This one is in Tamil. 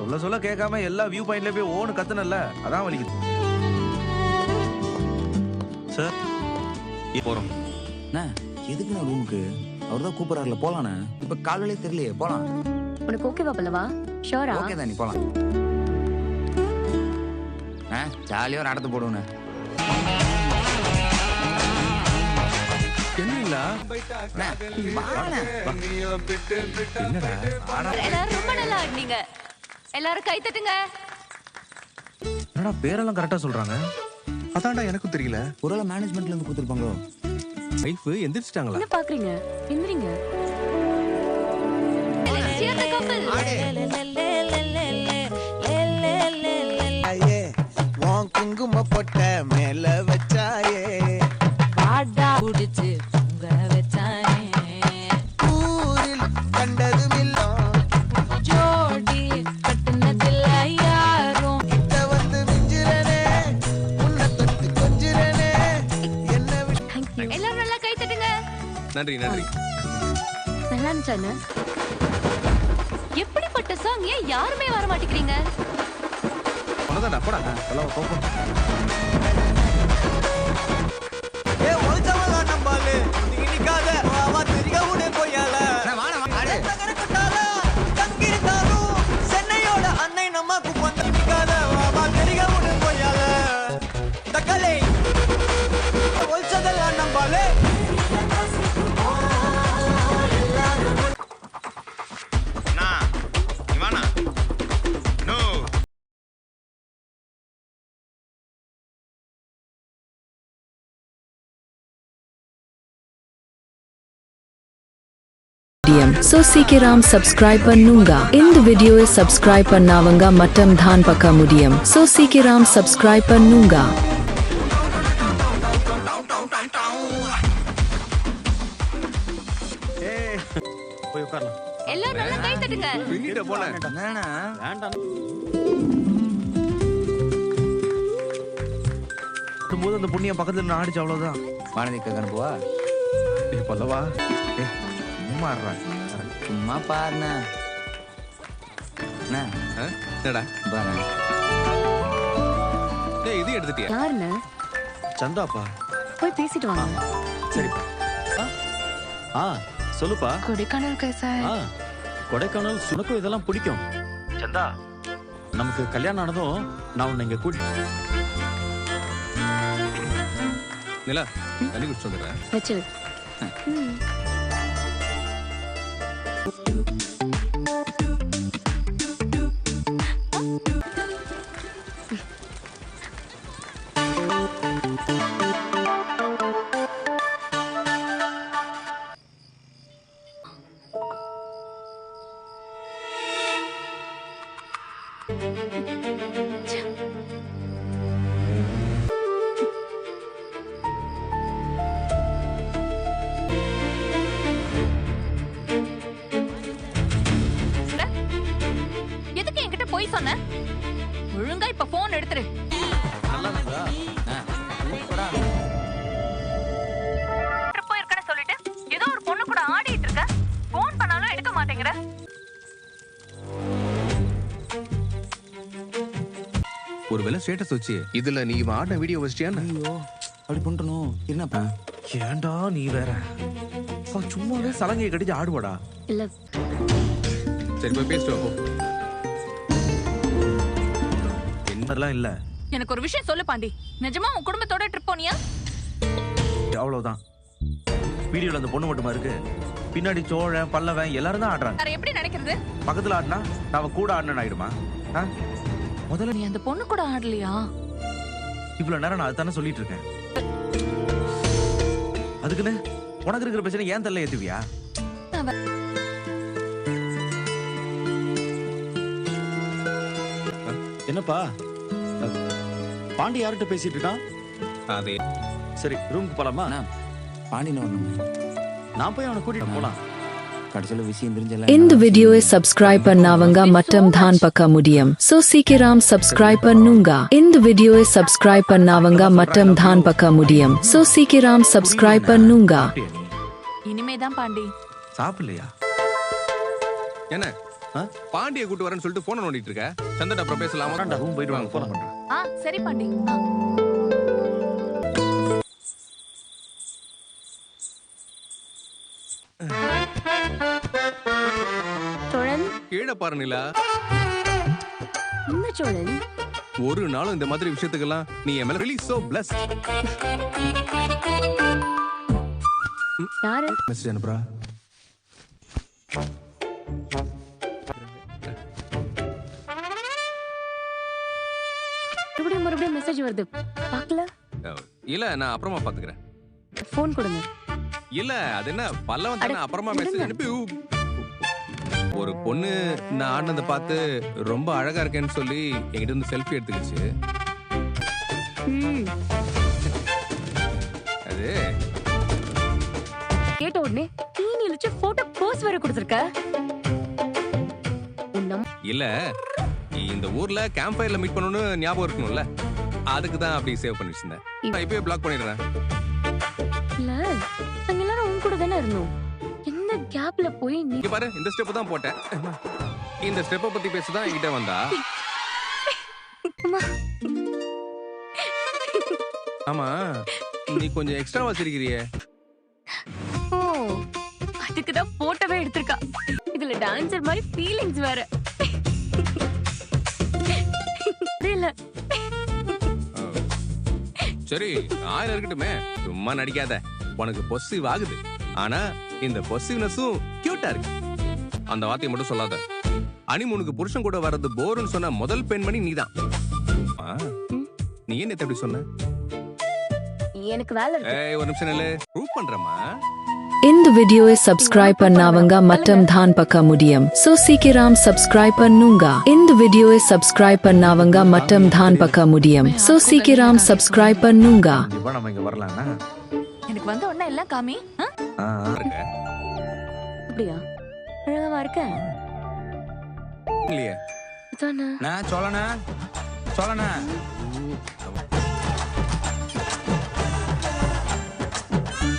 சொல்ல சொல்ல கேட்காம எல்லா வியூ பாயிண்ட்ல போய் ஓன்னு கத்துனல அதான் வலிக்குது. சார் போறோம். எதுக்கு நான் ரூமுக்கு? அவர் தான் கூப்பிடறாருல போலானே. இப்ப காலையிலே தெரியலையே போலாம். உனக்கு ஓகேவா பல்லவா? ஷூரா? ஓகே தான், நீ போலாம். ஜாலியா ஒரு ஆட்டத்தை போடுவோண்ணே. என்னடா எல்லாரும் ரொம்ப நல்லா ஆடுனீங்க. எல்லாரும் கை தட்டுங்க. என்னடா பேரெல்லாம் கரெக்டா சொல்றாங்க? அதான்டா எனக்கும் தெரியல. ஒருவேளை மேனேஜ்மெண்ட்ல இருந்து கொடுத்துருப்பாங்களோ. வைஃப் எந்திரிச்சிட்டாங்களா? என்ன பாக்குறீங்க? எந்திரிங்க. Cheer the couple. வான் குங்கும பொட்ட மேல வச்சாயே வாடா புடிச்சு உங்க வச்சானே ஊரில் கண்டதுமில்ல ஜோடி கட்டுனதில்ல யாரும் கிட்ட வந்து மிஞ்சிரனே உன்னை தொட்டு கொஞ்சிரனே என்ன எல்லாரும் நல்லா கை தட்டுங்க. நன்றி நன்றி. நல்லா இருந்துச்சானே? எப்படிப்பட்ட சாங்? ஏன் யாருமே வர மாட்டேங்கிறீங்க? போடா போடா எல்லாம் போப்போம். ஏ ஒளிச்சவளா நம்பாலே நீ நிக்காத வா தெரியா உடனே போயால கட்டகரக்கட்டால தங்கிருந்தாலும் சென்னையோட அன்னை நமக்கு வந்து நிக்காத வா தெரியா உடனே போயால தக்கலே ஒளிச்சதல்ல நம்பாலே So சீக்கிரம் subscribe பண்ணுங்க. இந்த வீடியோவை subscribe பண்ணாவங்க மட்டும் தான் பார்க்க முடியும். So சீக்கிரம் subscribe பண்ணுங்க. போய் உட்காரலாம். எல்லாரும் நல்லா கை தட்டுங்க. பின்னிட்ட போல. என்னண்ணா? வேண்டாம். போது அந்த புண்ணியம் பக்கத்துல நின்னு ஆடிச்சு அவ்வளவுதான். வானதிக்கு அனுப்புவா. பல்லவா சும்மா சும்மா பாருண்ணா. என்னடா பாரு. டேய் இது எடுத்துட்டியா? யாருன்னு? சந்தாப்பா. போய் பேசிட்டு வாங்க. சரிப்பா. சொல்லுப்பா. கொடைக்கானல் கைசா. கொடைக்கானல் சுனக்கும் இதெல்லாம் பிடிக்கும். சந்தா நமக்கு கல்யாணம் ஆனதும் நான் உன்னை இங்க கூட்டி நிலா தண்ணி குடிச்சு வந்துடுறேன். வச்சு. எதுக்கு என்கிட்ட போய் சொன்ன? ஒழுங்கா இப்ப போன் எடுத்துரு. போயிருக்கேன்னு சொல்லிட்டு ஏதோ ஒரு பொண்ணு கூட ஆடிட்டு இருக்க. போன் பண்ணாலும் எடுக்க மாட்டேங்கிற. ஒருவேளை ஸ்டேட்டஸ் வச்சு இதுல நீ ஆடின வீடியோ வச்சிட்டியான்னு? ஐயோ அப்படி பண்றணும். என்னப்பா? ஏன்டா நீ வேற சும்மாவே சலங்கையை கடிச்சு ஆடுவாடா. இல்ல சரி போய் பேசிட்டு வா. என்னலாம் இல்ல. எனக்கு ஒரு விஷயம் சொல்லு பாண்டி. நிஜமா உன் குடும்பத்தோட ட்ரிப் போனியா? அவ்வளவுதான். வீடியோல அந்த பொண்ணு மட்டுமா இருக்கு. பின்னாடி சோழன் பல்லவன் எல்லாரும் தான் ஆடுறாங்க. வேற எப்படி நினைக்கிறது? பக்கத்துல ஆடினா நான் கூட ஆடினேன் ஆயிடுமா? முதல்ல நீ அந்த பொண்ணு கூட ஆடலையா? இவ்வளவு நேரம் நான் அதுதானே சொல்லிட்டு இருக்கேன். அதுக்குன்னு உனக்கு இருக்கிற பிரச்சனை ஏன் தள்ள ஏத்துவியா? என்னப்பா பாண்டி யார்கிட்ட பேசிட்டு இருக்கான்? அதே. சரி ரூமுக்கு போலாமா? பாண்டின வரணும். நான் போய் அவனை கூட்டிட்டு போலாம். கடைசியில விஷயம் தெரிஞ்சல. இந்த வீடியோவை subscribe பண்ணாவங்க மட்டும் தான் பார்க்க முடியும். So சீக்கிரம் subscribe பண்ணுங்க. இந்த வீடியோவை subscribe பண்ணாவங்க மட்டும் தான் பார்க்க முடியும். So சீக்கிரம் subscribe பண்ணுங்க. இனிமேதான் பாண்டி. சாப்பிடலையா? என்ன பாண்டியை கூட்டு வரேன்னு சொல்லிட்டு போன நோண்டிட்டு இருக்க. சந்திரன் அப்புறம் பேசலாமா? ரூம் போயிட்டு வாங்க, போன் பண்றேன். சரி பாண்டி. சோழன் கீழே பாரு நிலா. என்ன சோழன்? ஒரு நாளும் இந்த மாதிரி விஷயத்துக்கெல்லாம் நீ என் மேல really so blessed. யாரு மெசேஜ் அனுப்புறா. மறுபடியும் மெசேஜ் வருது பாக்கல? இல்ல நான் அப்புறமா பாத்துக்கிறேன். போன் கொடுங்க. இல்ல அது என்ன பல்லவன் தானே, அப்புறமா மெசேஜ் அனுப்பி. ஒரு பொண்ணு நான் ஆனந்த பார்த்து ரொம்ப அழகா இருக்கேன்னு சொல்லி என்கிட்ட இருந்து செல்ஃபி எடுத்துக்கிச்சு. அது கேட்ட உடனே தீனி இழுச்சு போட்டோ போஸ் வேற கொடுத்திருக்க. இல்ல இந்த ஊர்ல கேம்ப் ஃபயர்ல மீட் பண்ணனும்னு ஞாபகம் இருக்கணும்ல, அதுக்கு தான் அப்படி சேவ் பண்ணி வச்சிருந்தேன். நான் இப்பவே பிளாக் பண்ணிடுறேன். இல்ல நாங்க எல்லாரும் உன் கூட தானே இருந்தோம். என்ன கேப்ல போய் நீ இங்க பாரு, இந்த ஸ்டெப் தான் போட்டேன். இந்த ஸ்டெப்பை பத்தி பேசதான் என்கிட்ட வந்தா. ஆமா நீ கொஞ்சம் எக்ஸ்ட்ராவா சிரிக்கிறியே. ஓ அதுக்கு தான் போட்டோவே எடுத்திருக்கா. இதுல டான்சர் மாதிரி ஃபீலிங்ஸ் வேற. இல்ல சரி ஆயிரம் இருக்கட்டுமே, சும்மா நடிக்காத. உனக்கு பொசிவ் ஆகுது, ஆனா இந்த பொசிவ்னஸும் கியூட்டா இருக்கு. அந்த வார்த்தையை மட்டும் சொல்லாத. அனிமுனுக்கு புருஷன் கூட வர்றது போர்னு சொன்ன முதல் பெண்மணி நீதான். நீ என்ன எப்படி சொன்ன? எனக்கு வேலை இருக்கு. ஏய் ஒரு நிமிஷம் நில்லு, ப்ரூவ் பண்றேமா. இந்த வீடியோவை சப்ஸ்கிரைப் பண்ணாவங்க மற்றும் தான் பக்க முடியும். சோ சீக்கிரம் சப்ஸ்கிரைப் பண்ணுங்க. இந்த வீடியோவை சப்ஸ்கிரைப் பண்ணாவங்க மற்றும் தான் பக்க முடியும். சோ சீக்கிரம் சப்ஸ்கிரைப் பண்ணுங்க. கண்டிப்பா நம்ம இங்க வரலாம்னா எனக்கு வந்த உடனே எல்லாம் காமி. அப்படியா? அழகா இருக்க. இல்லையே அதானே. நான் சொல்லணா